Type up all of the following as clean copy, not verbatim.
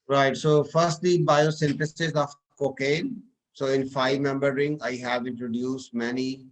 Right. So first, the biosynthesis of cocaine. So in five-member ring, I have introduced many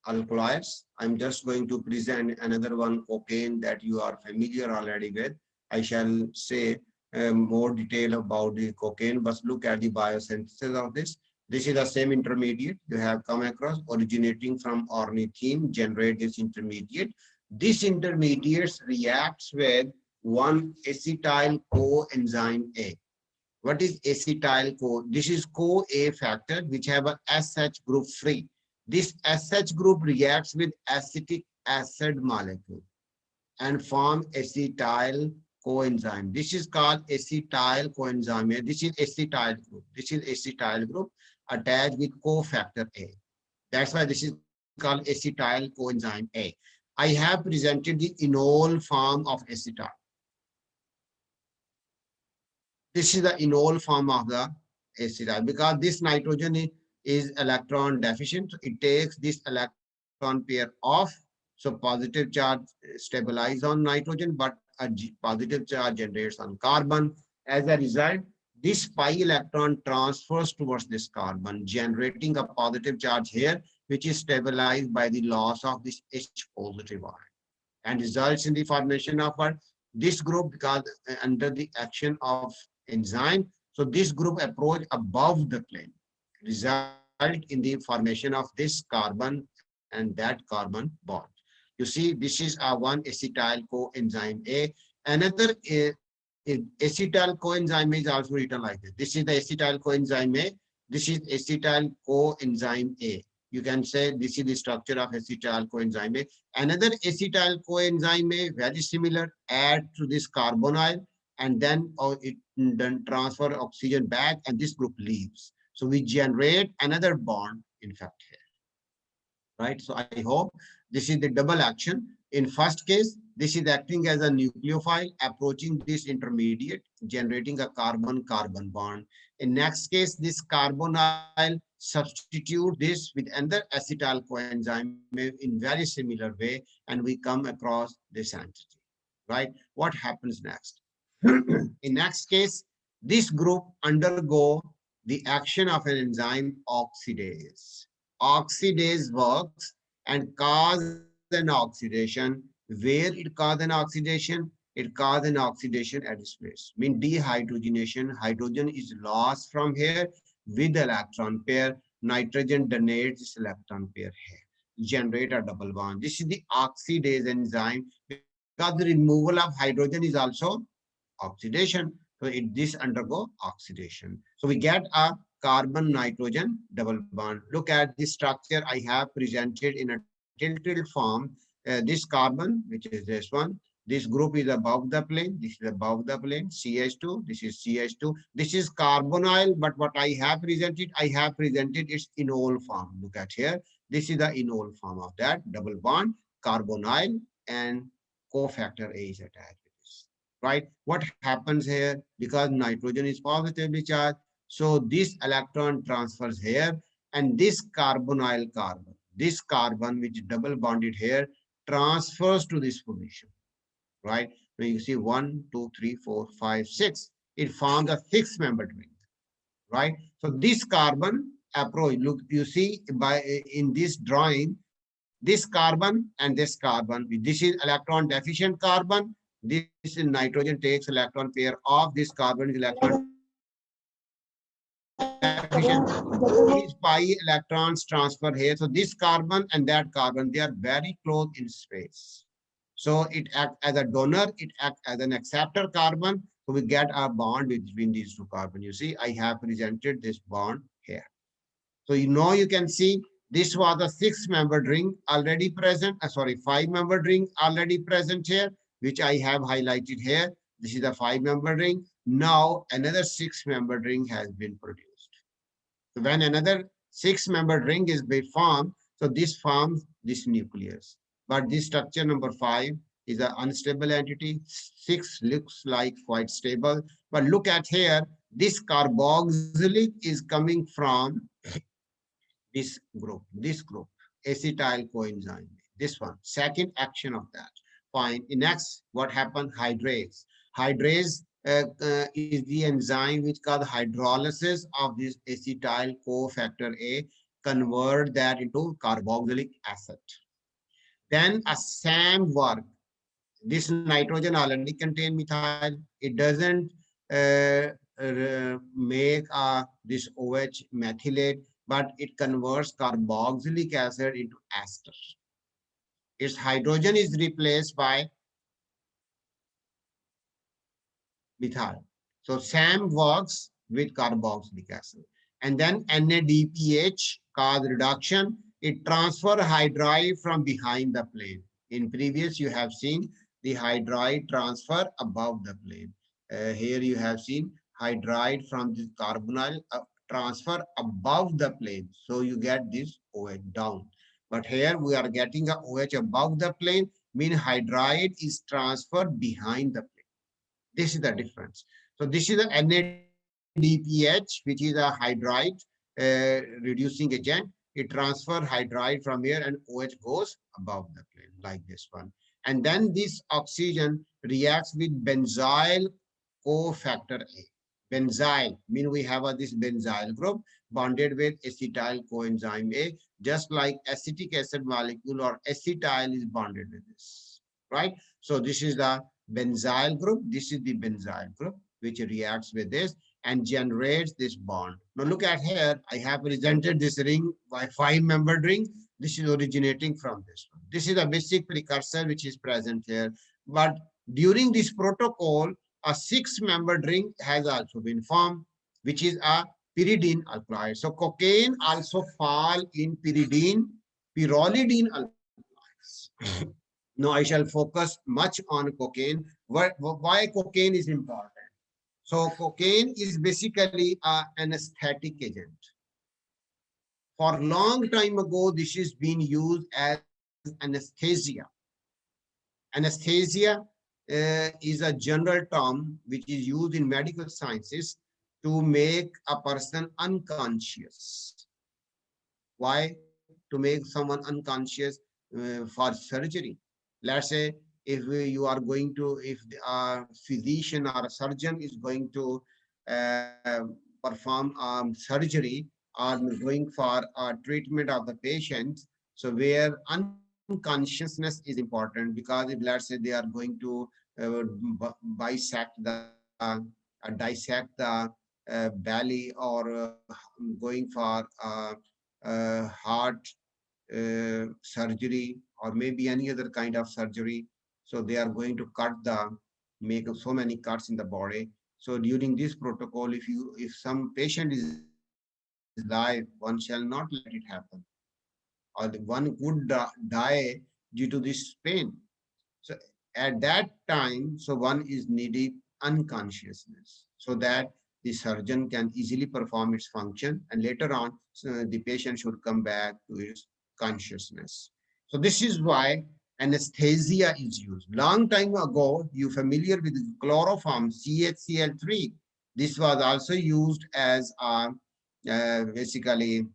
alkaloids. I'm just going to present another one, cocaine, that you are familiar already with. I shall say more detail about the cocaine, but look at the biosynthesis of this. This is the same intermediate you have come across originating from ornithine, generate this intermediate. This intermediate reacts with one acetyl coenzyme A. What is acetyl co? This is co-A factor which have a SH group free. This SH group reacts with acetic acid molecule and form acetyl coenzyme. This is called acetyl coenzyme. This is acetyl group. This is acetyl group attached with cofactor A. That's why this is called acetyl coenzyme A. I have presented the enol form of acetyl. This is the enol form of the acetyl because this nitrogen is electron deficient. It takes this electron pair off. So positive charge stabilize on nitrogen, but a positive charge generates on carbon. As a result, this pi electron transfers towards this carbon, generating a positive charge here, which is stabilized by the loss of this H positive ion and results in the formation of this group because under the action of enzyme. So this group approach above the plane result in the formation of this carbon and that carbon bond. You see, this is our one acetyl coenzyme A. Another acetyl coenzyme is also written like this. This is the acetyl coenzyme A. This is acetyl coenzyme A. You can say this is the structure of acetyl coenzyme A. Another acetyl coenzyme A, very similar, add to this carbonyl and then it then transfer oxygen back and this group leaves. So we generate another bond, in fact, here, right? So I hope this is the double action. In first case, this is acting as a nucleophile approaching this intermediate, generating a carbon-carbon bond. In next case, this carbonyl substitute this with another acetyl coenzyme in very similar way, and we come across this entity, right? What happens next? In next case, this group undergo the action of an enzyme oxidase. Oxidase works and cause an oxidation. Where it cause an oxidation? It cause an oxidation at its place. Mean dehydrogenation. Hydrogen is lost from here with electron pair. Nitrogen donates this electron pair here. Generate a double bond. This is the oxidase enzyme because the removal of hydrogen is also oxidation. So this undergo oxidation. So we get a carbon nitrogen double bond. Look at the structure I have presented in a tilted form. This carbon, which is this one, this group is above the plane. This is above the plane. CH2. This is CH2. This is carbonyl. But what I have presented its enol form. Look at here. This is the enol form of that double bond, carbonyl, and cofactor A is attached with this, right? What happens here? Because nitrogen is positively charged, so this electron transfers here, and this carbon which double bonded here transfers to this position, right? So you see 1, 2, 3, 4, 5, 6. It forms a six-membered ring, right? So this carbon approach, look, you see by in this drawing, this carbon and this carbon, this is electron deficient carbon. This is nitrogen takes electron pair of this carbon is electron deficient. These pi electrons transfer here. So this carbon and that carbon, they are very close in space. So it acts as a donor, it acts as an acceptor carbon. So we get a bond between these two carbon. You see, I have presented this bond here. So you can see this was a six-membered ring already present. Sorry, five-membered ring already present here, which I have highlighted here. This is a five-membered ring. Now another six-membered ring has been produced. So when another six-membered ring is formed, so this forms this nucleus. But this structure number 5 is an unstable entity. 6 looks like quite stable. But look at here, this carboxylic is coming from this group, acetyl coenzyme, this one, second action of that. Fine. In next, what happened? Hydrase. Hydrase is the enzyme which called hydrolysis of this acetyl cofactor A, convert that into carboxylic acid. Then a SAM work. This nitrogen already contain methyl. It doesn't make this OH methylate, but it converts carboxylic acid into ester. Its hydrogen is replaced by methyl. So SAM works with carboxylic acid. And then NADPH cause reduction. It transfer hydride from behind the plane. In previous, you have seen the hydride transfer above the plane. Here you have seen hydride from the carbonyl transfer above the plane. So you get this OH down. But here we are getting a OH above the plane, mean hydride is transferred behind the plane. This is the difference. So this is the NADPH, which is a hydride reducing agent. It transfers hydride from here and OH goes above the plane like this one. And then this oxygen reacts with benzyl cofactor A. Benzyl mean we have this benzyl group bonded with acetyl coenzyme A, just like acetic acid molecule or acetyl is bonded with this, right? So this is the benzyl group. This is the benzyl group which reacts with this and generates this bond. Now look at here. I have presented this ring by 5-membered ring. This is originating from this one. This is a basic precursor which is present here. But during this protocol, a 6-membered ring has also been formed, which is a pyridine alkaloid. So cocaine also fall in pyrrolidine alkaloids. Now I shall focus much on cocaine. Why cocaine is important? So cocaine is basically an anesthetic agent. For a long time ago, this is being used as anesthesia. Anesthesia is a general term which is used in medical sciences to make a person unconscious. Why? To make someone unconscious for surgery. Let's say if you are going to, if a physician or a surgeon is going to perform surgery or going for treatment of the patient, so where unconsciousness is important, because if let's say they are going to bisect the dissect the belly or going for heart surgery or maybe any other kind of surgery. So they are going to make so many cuts in the body. So during this protocol, if some patient is live, one shall not let it happen. Or one could die due to this pain. So at that time, so one is needed unconsciousness so that the surgeon can easily perform its function, and later on, so the patient should come back to his consciousness. So this is why anesthesia is used. Long time ago, you familiar with chloroform, CHCl3. This was also used as a basically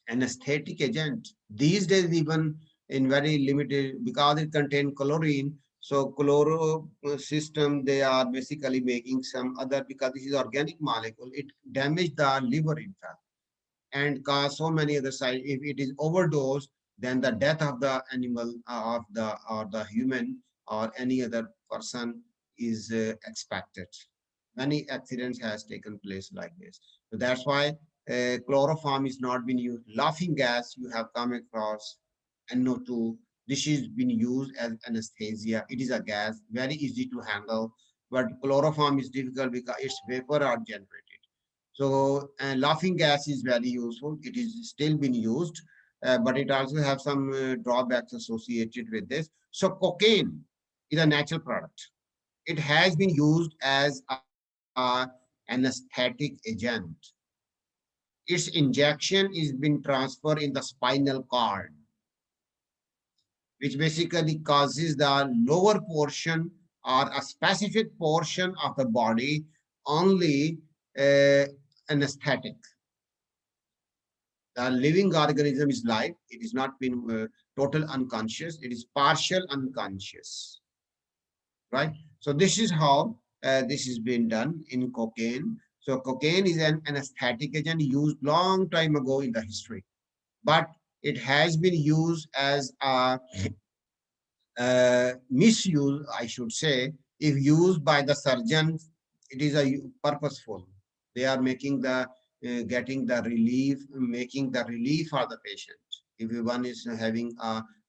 anesthetic agent. These days, even in very limited, because it contains chlorine, so chloro system, they are basically making some other, because this is organic molecule, it damage the liver in fact, and cause so many other side. If it is overdose, then the death of the animal or the human or any other person is expected. Many accidents has taken place like this. So that's why chloroform is not been used. Laughing gas you have come across, NO2. This is been used as anesthesia. It is a gas, very easy to handle, but chloroform is difficult because its vapor are generated. So laughing gas is very useful. It is still being used, but it also have some drawbacks associated with this. So cocaine is a natural product. It has been used as an anesthetic agent. Its injection is being transferred in the spinal cord, which basically causes the lower portion or a specific portion of the body only anesthetic. The living organism is live. It is not been total unconscious. It is partial unconscious, right? So this is how this has been done in cocaine. So cocaine is an anesthetic agent used long time ago in the history, but it has been used as a misuse, I should say. If used by the surgeons, it is a purposeful. They are making the getting the relief, making the relief for the patient. If one is having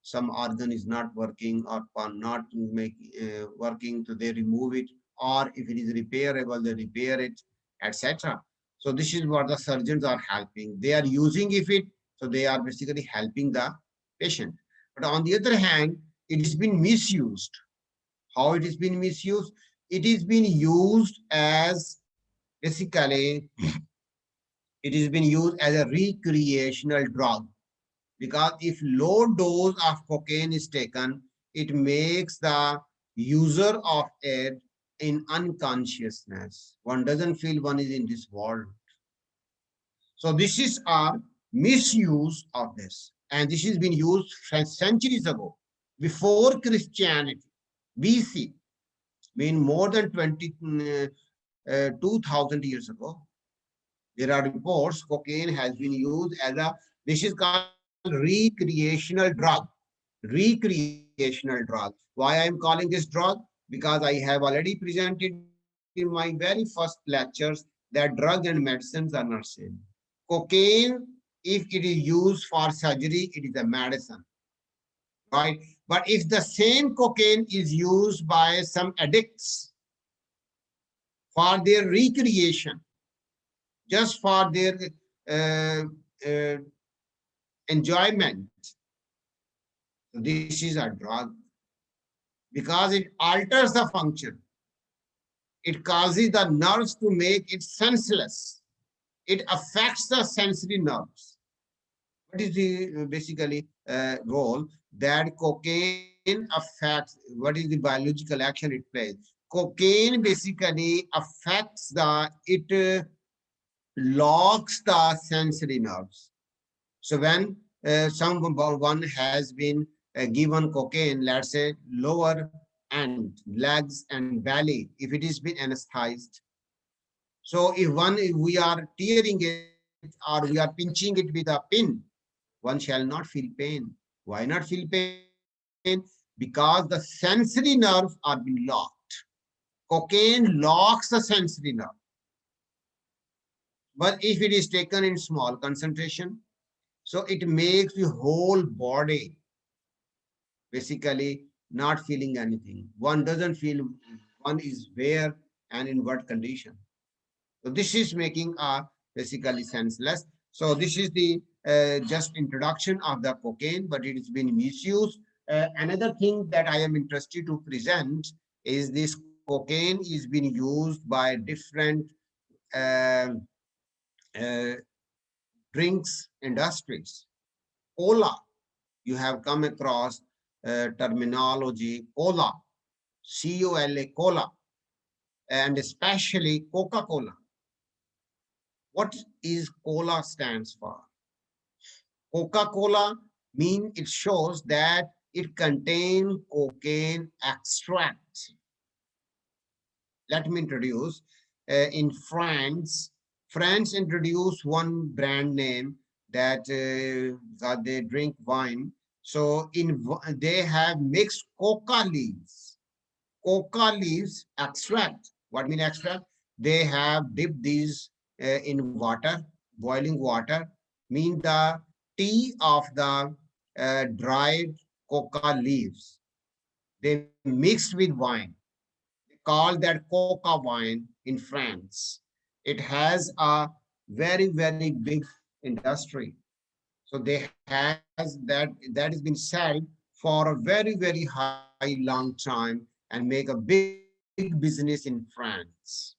some organ is not working or not make working, so they remove it, or if it is repairable, they repair it, etc. So this is what the surgeons are helping. They are using if it, so they are basically helping the patient. But on the other hand, it has been misused. How it has been misused? It is been used as basically, it has been used as a recreational drug, because if low dose of cocaine is taken, it makes the user of it in unconsciousness. One doesn't feel one is in this world. So this is our misuse of this. And this has been used centuries ago, before Christianity, BC, mean more than 2,000 years ago. There are reports cocaine has been used as a, this is called recreational drug. Recreational drug. Why I am calling this drug? Because I have already presented in my very first lectures that drugs and medicines are not same. Cocaine, if it is used for surgery, it is a medicine, right? But if the same cocaine is used by some addicts for their recreation, just for their uh, uh, enjoyment, this is a drug, because it alters the function. It causes the nerves to make it senseless. It affects the sensory nerves. What is the basically role that cocaine affects? What is the biological action it plays? Cocaine basically affects the, it locks the sensory nerves. So when someone has been given cocaine, let's say lower end, legs and belly, if it is been anesthetized. So if we are tearing it or we are pinching it with a pin, one shall not feel pain. Why not feel pain? Because the sensory nerves are being locked. Cocaine locks the sensory nerve. But if it is taken in small concentration, so it makes the whole body basically not feeling anything. One doesn't feel one is where and in what condition. So this is making basically senseless. So this is the just introduction of the cocaine, but it has been misused. Another thing that I am interested to present is this cocaine is being used by different uh, uh, drinks industries. Cola, you have come across terminology cola, C-O-L-A, cola, and especially Coca-Cola. What is cola stands for? Coca-Cola means it shows that it contains cocaine extract. Let me introduce. In France, France introduced one brand name that they drink wine. So they have mixed coca leaves. Coca leaves extract. What mean extract? They have dipped these in water, boiling water, mean the tea of the dried coca leaves. They mixed with wine. They call that coca wine in France. It has a very, very big industry. So they has that has been sold for a very, very high, long time and make a big business in France.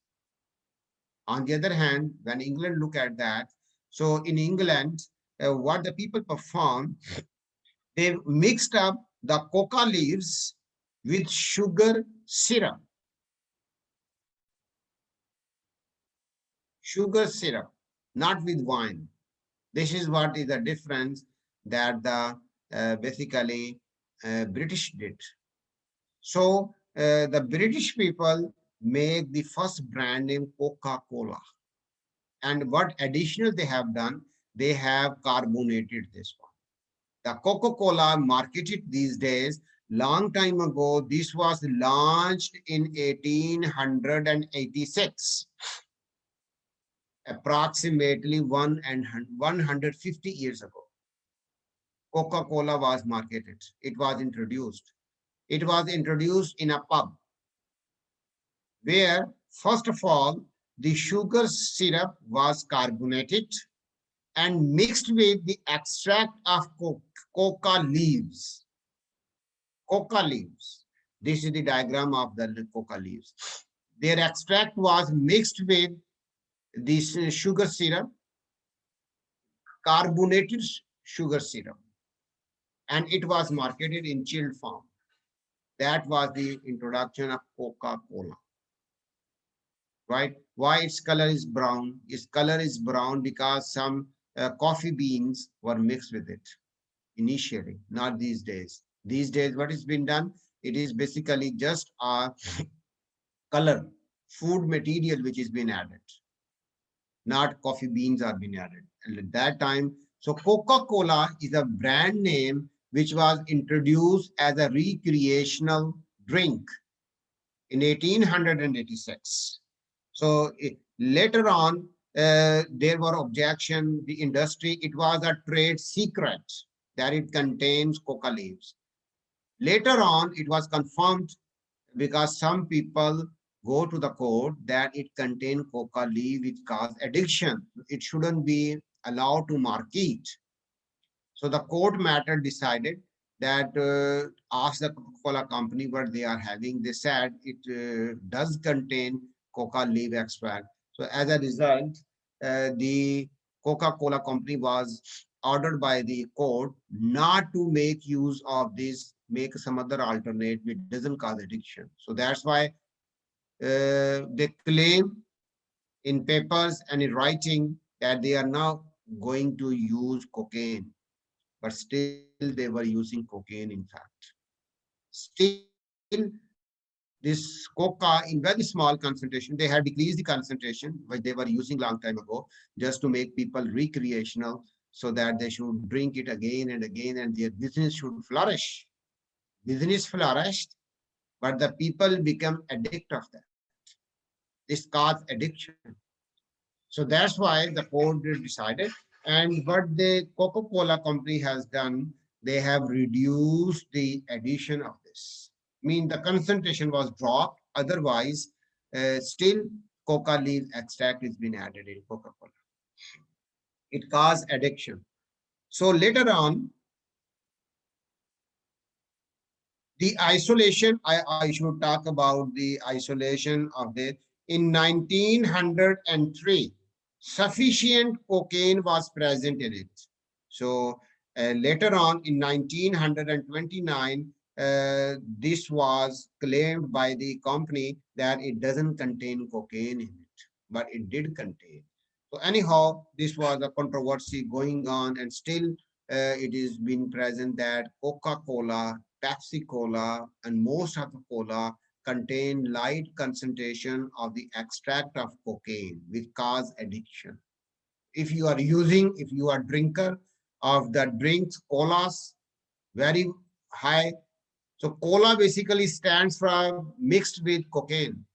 On the other hand, when England look at that, so in England, what the people perform, they mixed up the coca leaves with sugar syrup. Sugar syrup, not with wine. This is what is the difference that the basically British did. So the British people, make the first brand name Coca-Cola. And what additional they have done, they have carbonated this one. The Coca-Cola marketed these days, long time ago, this was launched in 1886, approximately 150 years ago. Coca-Cola was marketed. It was introduced. It was introduced in a pub where, first of all, the sugar syrup was carbonated and mixed with the extract of coca leaves. Coca leaves. This is the diagram of the coca leaves. Their extract was mixed with this sugar syrup, carbonated sugar syrup, and it was marketed in chilled form. That was the introduction of Coca-Cola. Right? Why its color is brown? Its color is brown because some coffee beans were mixed with it initially, not these days. These days, what has been done? It is basically just a color, food material which is being added, not coffee beans are being added. And at that time, so Coca-Cola is a brand name which was introduced as a recreational drink in 1886. So later on, there were objections. The industry, it was a trade secret that it contains coca leaves. Later on, it was confirmed because some people go to the court that it contains coca leaf which cause addiction. It shouldn't be allowed to market. So the court matter decided that asked the Coca-Cola company what they are having. They said it does contain coca leaf extract. So as a result, the Coca-Cola company was ordered by the court not to make use of this, make some other alternate which doesn't cause addiction. So that's why they claim in papers and in writing that they are now going to use cocaine, but still they were using cocaine in fact. Still, this coca in very small concentration, they had decreased the concentration which they were using long time ago just to make people recreational so that they should drink it again and again and their business should flourish. Business flourished, but the people become addict of that. This caused addiction. So that's why the court decided. And what the Coca-Cola company has done, they have reduced the addition of this. I mean, the concentration was dropped. Otherwise, still coca leaf extract is being added in Coca-Cola. It caused addiction. So later on, the isolation, I should talk about the isolation of this. In 1903, sufficient cocaine was present in it. So later on in 1929, this was claimed by the company that it doesn't contain cocaine in it, but it did contain. So anyhow, this was a controversy going on, and still it is being present that Coca-Cola, Pepsi Cola, and most of the cola contain light concentration of the extract of cocaine, which cause addiction. If you are using, if you are a drinker of the drinks, colas, very high. So cola basically stands for mixed with cocaine,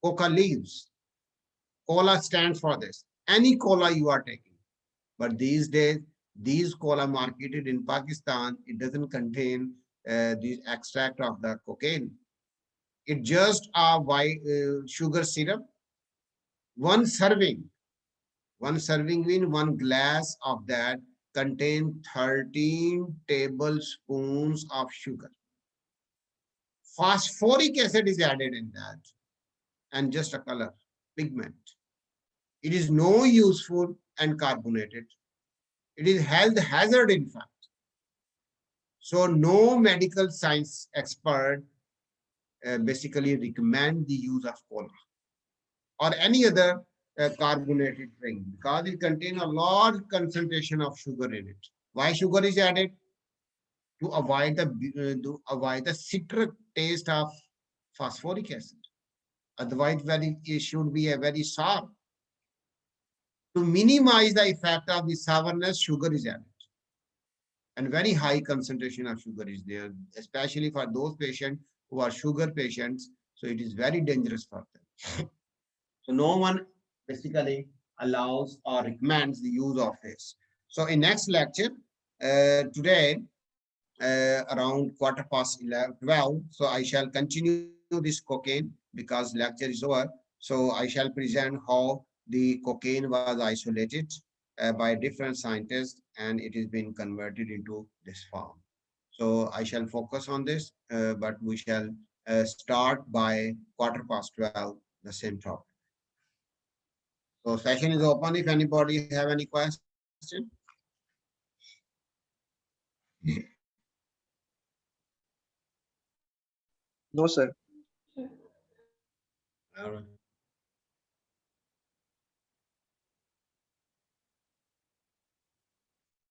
coca leaves. Cola stands for this. Any cola you are taking. But these days, these cola marketed in Pakistan, it doesn't contain the extract of the cocaine. It just a white sugar syrup. One serving, means one glass of that contain 13 tablespoons of sugar. Phosphoric acid is added in that, and just a color, pigment. It is no useful and carbonated. It is health hazard in fact. So no medical science expert basically recommend the use of cola or any other carbonated drink because it contains a large concentration of sugar in it. Why sugar is added? To avoid the citric taste of phosphoric acid. Otherwise, it should be a very sour. To minimize the effect of the sourness, sugar is added. And very high concentration of sugar is there, especially for those patients who are sugar patients. So it is very dangerous for them. So no one basically allows or recommends the use of this. So in next lecture, today, around 12:15. So I shall continue this cocaine because lecture is over. So I shall present how the cocaine was isolated by different scientists and it is being converted into this form. So I shall focus on this, but we shall start by 12:15, the same topic. So session is open if anybody have any question. No, sir. All right.